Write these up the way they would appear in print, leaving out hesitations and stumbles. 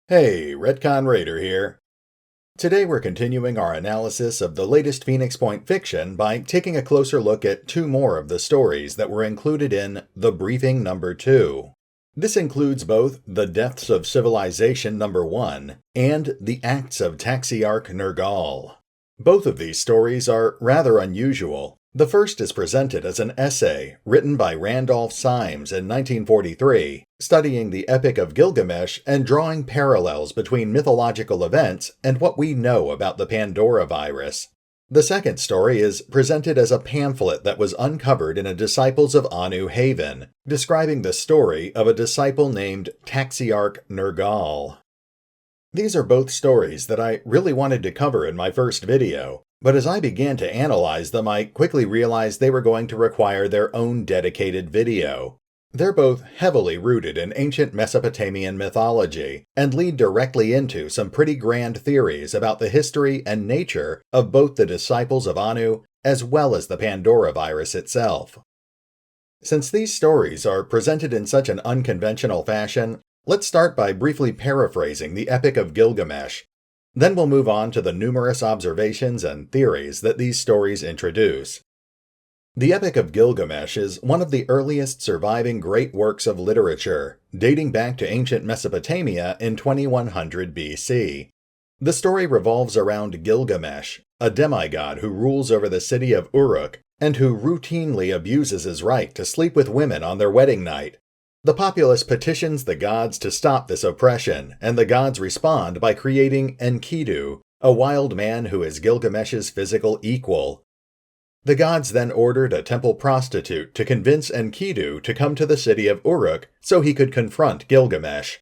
Hey, RetconRaider here. Today we're continuing our analysis of the latest Phoenix Point fiction by taking a closer look at two more of the stories that were included in The Briefing Number 2. This includes both The Depths of Civilization Number 1 and The Acts of Taxiarch Nergal. Both of these stories are rather unusual. The first is presented as an essay written by Randolph Symes in 1943, studying the Epic of Gilgamesh and drawing parallels between mythological events and what we know about the Pandora virus. The second story is presented as a pamphlet that was uncovered in a Disciples of Anu haven, describing the story of a disciple named Taxiarch Nergal. These are both stories that I really wanted to cover in my first video, but as I began to analyze them, I quickly realized they were going to require their own dedicated video. They're both heavily rooted in ancient Mesopotamian mythology, and lead directly into some pretty grand theories about the history and nature of both the Disciples of Anu as well as the Pandora virus itself. Since these stories are presented in such an unconventional fashion, let's start by briefly paraphrasing the Epic of Gilgamesh. Then we'll move on to the numerous observations and theories that these stories introduce. The Epic of Gilgamesh is one of the earliest surviving great works of literature, dating back to ancient Mesopotamia in 2100 BC. The story revolves around Gilgamesh, a demigod who rules over the city of Uruk, and who routinely abuses his right to sleep with women on their wedding night. The populace petitions the gods to stop this oppression, and the gods respond by creating Enkidu, a wild man who is Gilgamesh's physical equal. The gods then ordered a temple prostitute to convince Enkidu to come to the city of Uruk so he could confront Gilgamesh.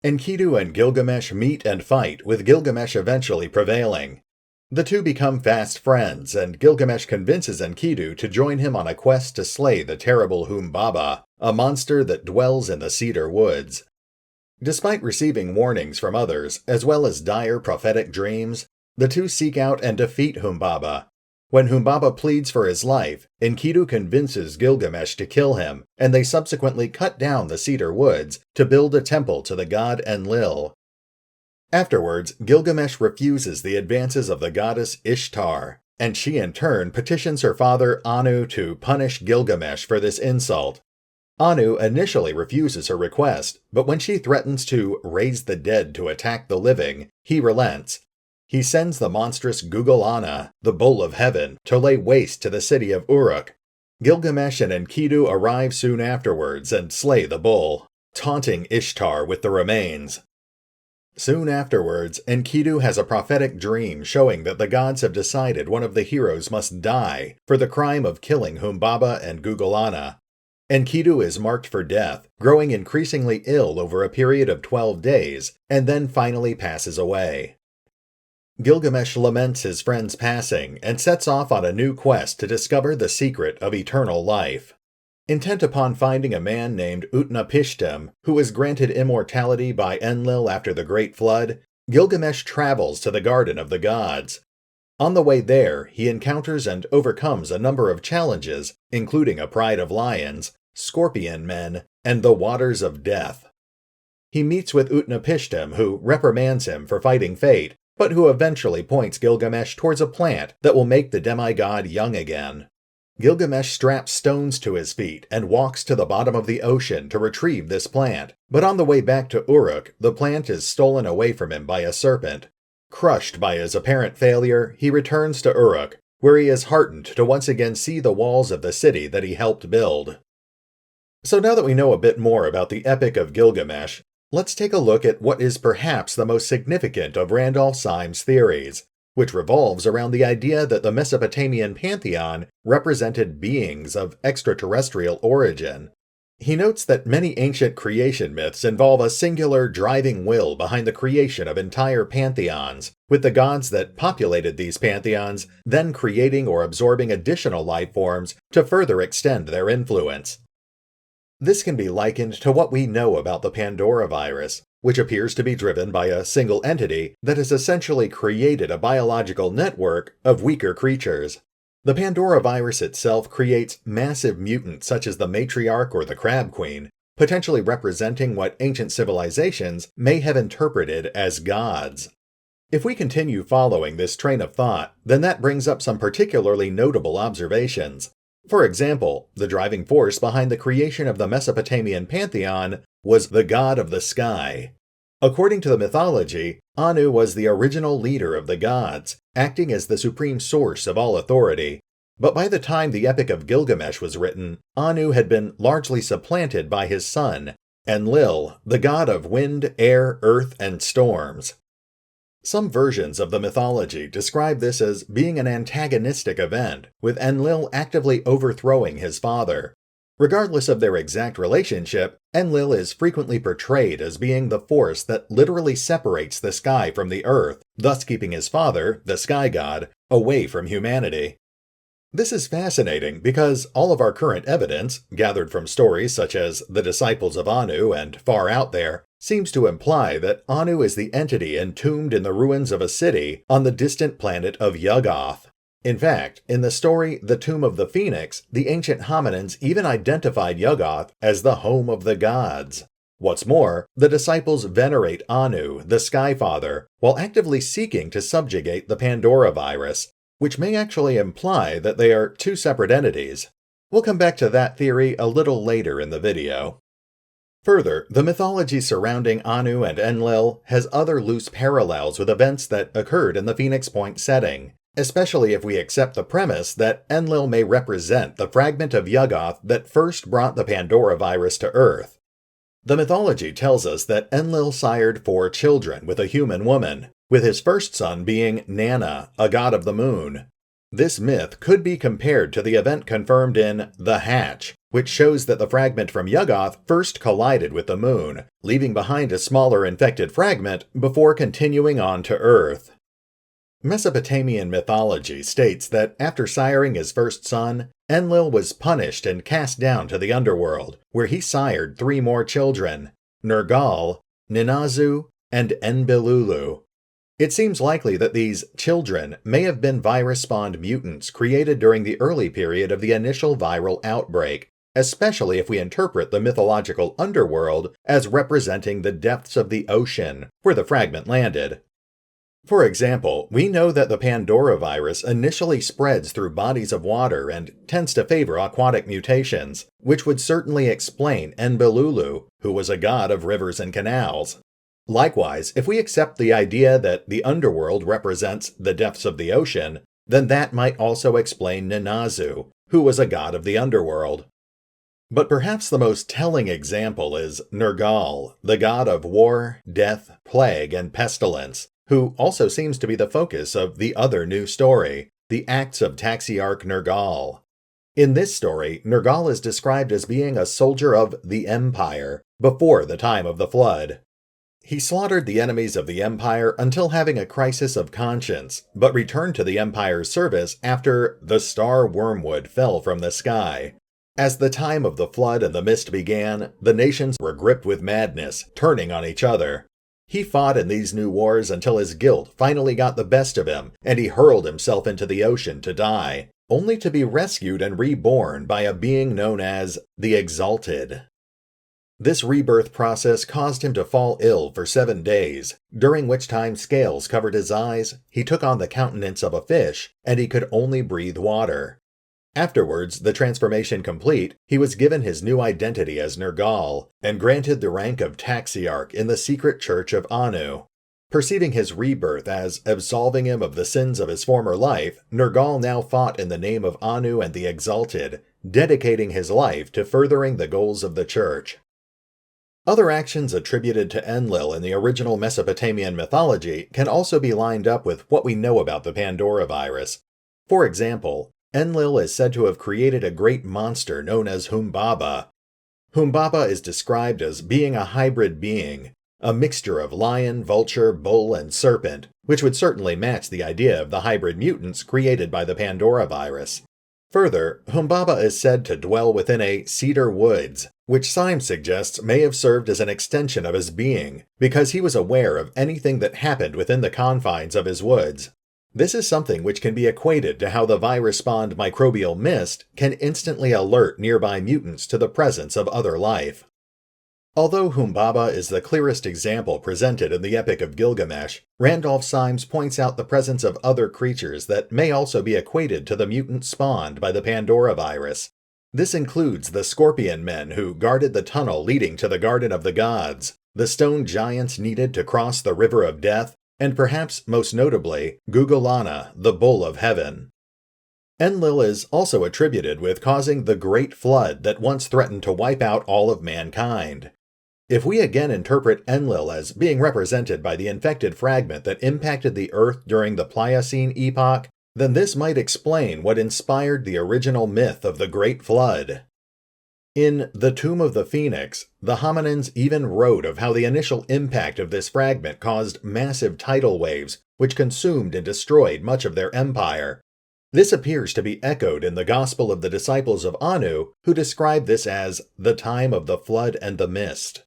Enkidu and Gilgamesh meet and fight, with Gilgamesh eventually prevailing. The two become fast friends, and Gilgamesh convinces Enkidu to join him on a quest to slay the terrible Humbaba, a monster that dwells in the cedar woods. Despite receiving warnings from others, as well as dire prophetic dreams, the two seek out and defeat Humbaba. When Humbaba pleads for his life, Enkidu convinces Gilgamesh to kill him, and they subsequently cut down the cedar woods to build a temple to the god Enlil. Afterwards, Gilgamesh refuses the advances of the goddess Ishtar, and she in turn petitions her father Anu to punish Gilgamesh for this insult. Anu initially refuses her request, but when she threatens to raise the dead to attack the living, he relents. He sends the monstrous Gugulana, the bull of heaven, to lay waste to the city of Uruk. Gilgamesh and Enkidu arrive soon afterwards and slay the bull, taunting Ishtar with the remains. Soon afterwards, Enkidu has a prophetic dream showing that the gods have decided one of the heroes must die for the crime of killing Humbaba and Gugulana. Enkidu is marked for death, growing increasingly ill over a period of 12 days, and then finally passes away. Gilgamesh laments his friend's passing and sets off on a new quest to discover the secret of eternal life. Intent upon finding a man named Utnapishtim, who was granted immortality by Enlil after the Great Flood, Gilgamesh travels to the Garden of the Gods. On the way there, he encounters and overcomes a number of challenges, including a pride of lions, scorpion men, and the waters of death. He meets with Utnapishtim, who reprimands him for fighting fate, but who eventually points Gilgamesh towards a plant that will make the demigod young again. Gilgamesh straps stones to his feet and walks to the bottom of the ocean to retrieve this plant, but on the way back to Uruk, the plant is stolen away from him by a serpent. Crushed by his apparent failure, he returns to Uruk, where he is heartened to once again see the walls of the city that he helped build. So now that we know a bit more about the Epic of Gilgamesh, let's take a look at what is perhaps the most significant of Randolph Symes' theories, which revolves around the idea that the Mesopotamian pantheon represented beings of extraterrestrial origin. He notes that many ancient creation myths involve a singular driving will behind the creation of entire pantheons, with the gods that populated these pantheons then creating or absorbing additional life forms to further extend their influence. This can be likened to what we know about the Pandora virus, which appears to be driven by a single entity that has essentially created a biological network of weaker creatures. The Pandora virus itself creates massive mutants such as the matriarch or the crab queen, potentially representing what ancient civilizations may have interpreted as gods. If we continue following this train of thought, then that brings up some particularly notable observations. For example, the driving force behind the creation of the Mesopotamian pantheon was the god of the sky. According to the mythology, Anu was the original leader of the gods, acting as the supreme source of all authority. But by the time the Epic of Gilgamesh was written, Anu had been largely supplanted by his son, Enlil, the god of wind, air, earth, and storms. Some versions of the mythology describe this as being an antagonistic event, with Enlil actively overthrowing his father. Regardless of their exact relationship, Enlil is frequently portrayed as being the force that literally separates the sky from the earth, thus keeping his father, the sky god, away from humanity. This is fascinating because all of our current evidence, gathered from stories such as the Disciples of Anu and Far Out There, seems to imply that Anu is the entity entombed in the ruins of a city on the distant planet of Yuggoth. In fact, in the story The Tomb of the Phoenix, the ancient hominins even identified Yuggoth as the home of the gods. What's more, the disciples venerate Anu, the Sky Father, while actively seeking to subjugate the Pandora virus, which may actually imply that they are two separate entities. We'll come back to that theory a little later in the video. Further, the mythology surrounding Anu and Enlil has other loose parallels with events that occurred in the Phoenix Point setting, especially if we accept the premise that Enlil may represent the fragment of Yuggoth that first brought the Pandora virus to Earth. The mythology tells us that Enlil sired 4 children with a human woman, with his first son being Nanna, a god of the moon. This myth could be compared to the event confirmed in The Hatch, which shows that the fragment from Yuggoth first collided with the moon, leaving behind a smaller infected fragment before continuing on to Earth. Mesopotamian mythology states that after siring his first son, Enlil was punished and cast down to the underworld, where he sired 3 more children, Nergal, Ninazul, and Enbilulu. It seems likely that these children may have been virus-spawned mutants created during the early period of the initial viral outbreak, especially if we interpret the mythological underworld as representing the depths of the ocean, where the fragment landed. For example, we know that the Pandora virus initially spreads through bodies of water and tends to favor aquatic mutations, which would certainly explain Enbilulu, who was a god of rivers and canals. Likewise, if we accept the idea that the underworld represents the depths of the ocean, then that might also explain Ninazul, who was a god of the underworld. But perhaps the most telling example is Nergal, the god of war, death, plague, and pestilence, who also seems to be the focus of the other new story, the Acts of Taxiarch Nergal. In this story, Nergal is described as being a soldier of the Empire, before the time of the Flood. He slaughtered the enemies of the Empire until having a crisis of conscience, but returned to the Empire's service after the star wormwood fell from the sky. As the time of the Flood and the Mist began, the nations were gripped with madness, turning on each other. He fought in these new wars until his guilt finally got the best of him, and he hurled himself into the ocean to die, only to be rescued and reborn by a being known as the Exalted. This rebirth process caused him to fall ill for 7 days, during which time scales covered his eyes, he took on the countenance of a fish, and he could only breathe water. Afterwards, the transformation complete, he was given his new identity as Nergal, and granted the rank of Taxiarch in the secret church of Anu. Perceiving his rebirth as absolving him of the sins of his former life, Nergal now fought in the name of Anu and the Exalted, dedicating his life to furthering the goals of the church. Other actions attributed to Enlil in the original Mesopotamian mythology can also be lined up with what we know about the Pandora virus. For example, Enlil is said to have created a great monster known as Humbaba. Humbaba is described as being a hybrid being, a mixture of lion, vulture, bull, and serpent, which would certainly match the idea of the hybrid mutants created by the Pandora virus. Further, Humbaba is said to dwell within a cedar woods, which Symes suggests may have served as an extension of his being, because he was aware of anything that happened within the confines of his woods. This is something which can be equated to how the virus-spawned microbial mist can instantly alert nearby mutants to the presence of other life. Although Humbaba is the clearest example presented in the Epic of Gilgamesh, Randolph Symes points out the presence of other creatures that may also be equated to the mutant spawned by the Pandora virus. This includes the scorpion men who guarded the tunnel leading to the Garden of the Gods, the stone giants needed to cross the River of Death, and perhaps most notably, Gugulana, the Bull of Heaven. Enlil is also attributed with causing the Great Flood that once threatened to wipe out all of mankind. If we again interpret Enlil as being represented by the infected fragment that impacted the Earth during the Pliocene epoch, then this might explain what inspired the original myth of the Great Flood. In The Tomb of the Phoenix, the hominins even wrote of how the initial impact of this fragment caused massive tidal waves, which consumed and destroyed much of their empire. This appears to be echoed in the Gospel of the Disciples of Anu, who describe this as the time of the flood and the mist.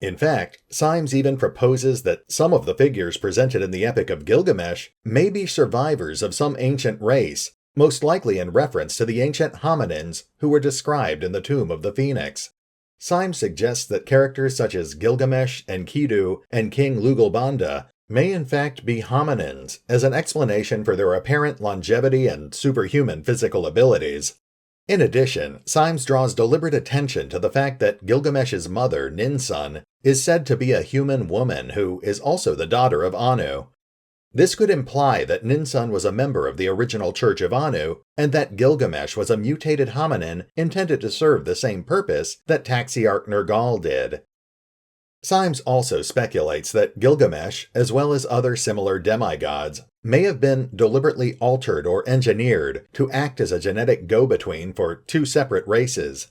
In fact, Symes even proposes that some of the figures presented in the Epic of Gilgamesh may be survivors of some ancient race, most likely in reference to the ancient hominins who were described in the Tomb of the Phoenix. Symes suggests that characters such as Gilgamesh, Enkidu, and King Lugalbanda may in fact be hominins, as an explanation for their apparent longevity and superhuman physical abilities. In addition, Symes draws deliberate attention to the fact that Gilgamesh's mother, Ninsun, is said to be a human woman who is also the daughter of Anu. This could imply that Ninsun was a member of the original Church of Anu, and that Gilgamesh was a mutated hominin intended to serve the same purpose that Taxiarch Nergal did. Symes also speculates that Gilgamesh, as well as other similar demigods, may have been deliberately altered or engineered to act as a genetic go-between for two separate races.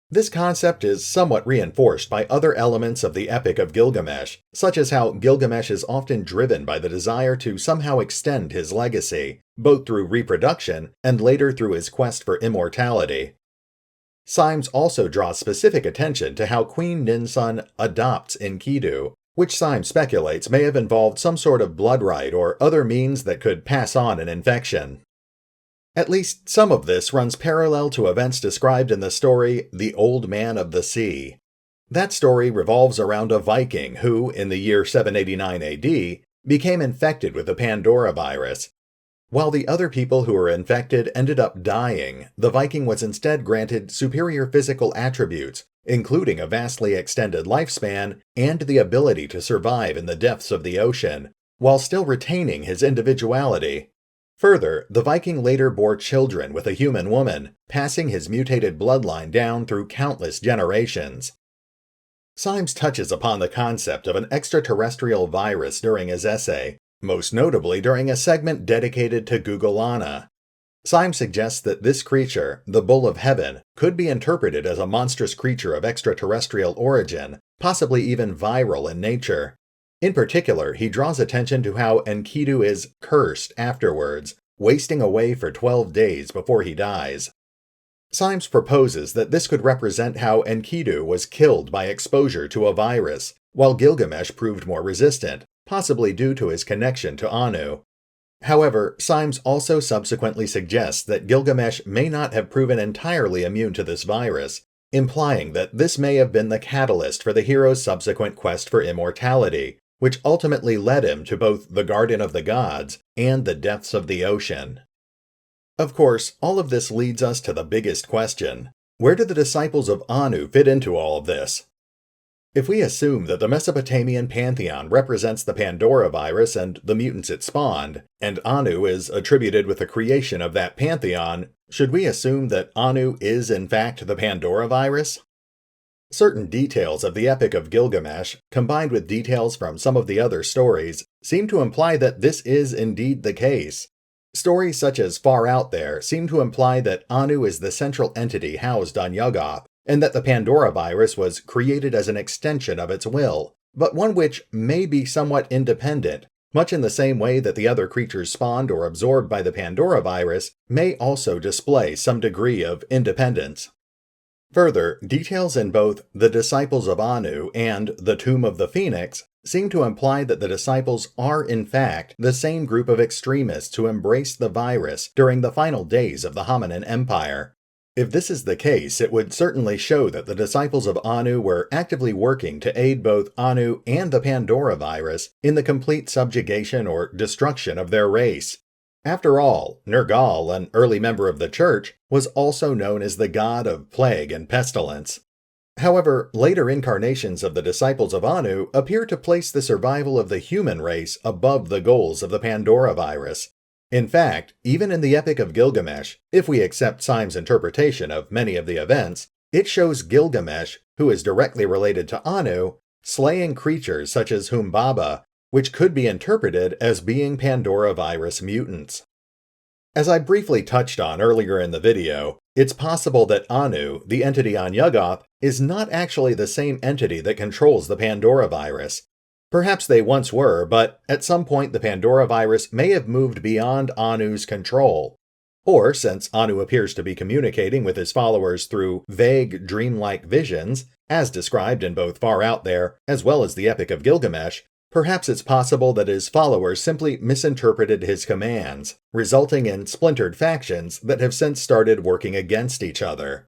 This concept is somewhat reinforced by other elements of the Epic of Gilgamesh, such as how Gilgamesh is often driven by the desire to somehow extend his legacy, both through reproduction and later through his quest for immortality. Symes also draws specific attention to how Queen Ninsun adopts Enkidu, which Symes speculates may have involved some sort of blood right or other means that could pass on an infection. At least some of this runs parallel to events described in the story The Old Man of the Sea. That story revolves around a Viking who, in the year 789 AD, became infected with the Pandora virus. While the other people who were infected ended up dying, the Viking was instead granted superior physical attributes, including a vastly extended lifespan and the ability to survive in the depths of the ocean, while still retaining his individuality. Further, the Viking later bore children with a human woman, passing his mutated bloodline down through countless generations. Symes touches upon the concept of an extraterrestrial virus during his essay, most notably during a segment dedicated to Gugulana. Symes suggests that this creature, the Bull of Heaven, could be interpreted as a monstrous creature of extraterrestrial origin, possibly even viral in nature. In particular, he draws attention to how Enkidu is cursed afterwards, wasting away for 12 days before he dies. Symes proposes that this could represent how Enkidu was killed by exposure to a virus, while Gilgamesh proved more resistant, possibly due to his connection to Anu. However, Symes also subsequently suggests that Gilgamesh may not have proven entirely immune to this virus, implying that this may have been the catalyst for the hero's subsequent quest for immortality, which ultimately led him to both the Garden of the Gods and the depths of the ocean. Of course, all of this leads us to the biggest question. Where do the disciples of Anu fit into all of this? If we assume that the Mesopotamian pantheon represents the Pandora virus and the mutants it spawned, and Anu is attributed with the creation of that pantheon, should we assume that Anu is in fact the Pandora virus? Certain details of the Epic of Gilgamesh, combined with details from some of the other stories, seem to imply that this is indeed the case. Stories such as Far Out There seem to imply that Anu is the central entity housed on Yuggoth, and that the Pandora virus was created as an extension of its will, but one which may be somewhat independent, much in the same way that the other creatures spawned or absorbed by the Pandora virus may also display some degree of independence. Further, details in both The Disciples of Anu and The Tomb of the Phoenix seem to imply that the disciples are in fact the same group of extremists who embraced the virus during the final days of the hominin empire. If this is the case, it would certainly show that the disciples of Anu were actively working to aid both Anu and the Pandora virus in the complete subjugation or destruction of their race. After all, Nergal, an early member of the Church, was also known as the god of plague and pestilence. However, later incarnations of the disciples of Anu appear to place the survival of the human race above the goals of the Pandora virus. In fact, even in the Epic of Gilgamesh, if we accept Syme's interpretation of many of the events, it shows Gilgamesh, who is directly related to Anu, slaying creatures such as Humbaba, which could be interpreted as being Pandora virus mutants. As I briefly touched on earlier in the video, it's possible that Anu, the entity on Yuggoth, is not actually the same entity that controls the Pandora virus. Perhaps they once were, but at some point the Pandora virus may have moved beyond Anu's control. Or, since Anu appears to be communicating with his followers through vague, dreamlike visions, as described in both Far Out There as well as the Epic of Gilgamesh, perhaps it's possible that his followers simply misinterpreted his commands, resulting in splintered factions that have since started working against each other.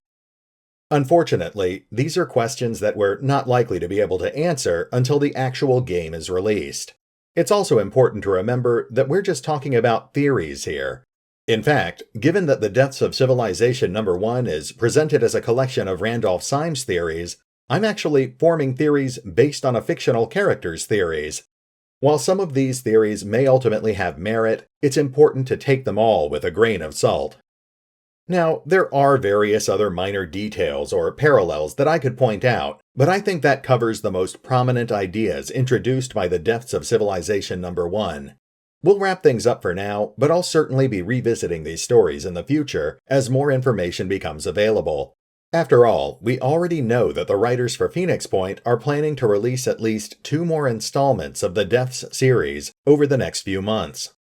Unfortunately, these are questions that we're not likely to be able to answer until the actual game is released. It's also important to remember that we're just talking about theories here. In fact, given that the Depths of Civilization #1 is presented as a collection of Randolph Syme's theories, I'm actually forming theories based on a fictional character's theories. While some of these theories may ultimately have merit, it's important to take them all with a grain of salt. Now, there are various other minor details or parallels that I could point out, but I think that covers the most prominent ideas introduced by the Depths of Civilization #1. We'll wrap things up for now, but I'll certainly be revisiting these stories in the future as more information becomes available. After all, we already know that the writers for Phoenix Point are planning to release at least 2 more installments of the Depths series over the next few months.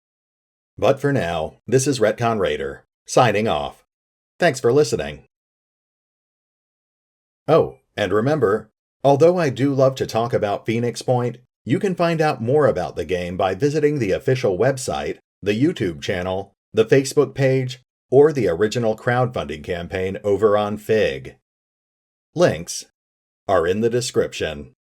But for now, this is RetconRaider, signing off. Thanks for listening. Oh, and remember, although I do love to talk about Phoenix Point, you can find out more about the game by visiting the official website, the YouTube channel, the Facebook page, or the original crowdfunding campaign over on Fig. Links are in the description.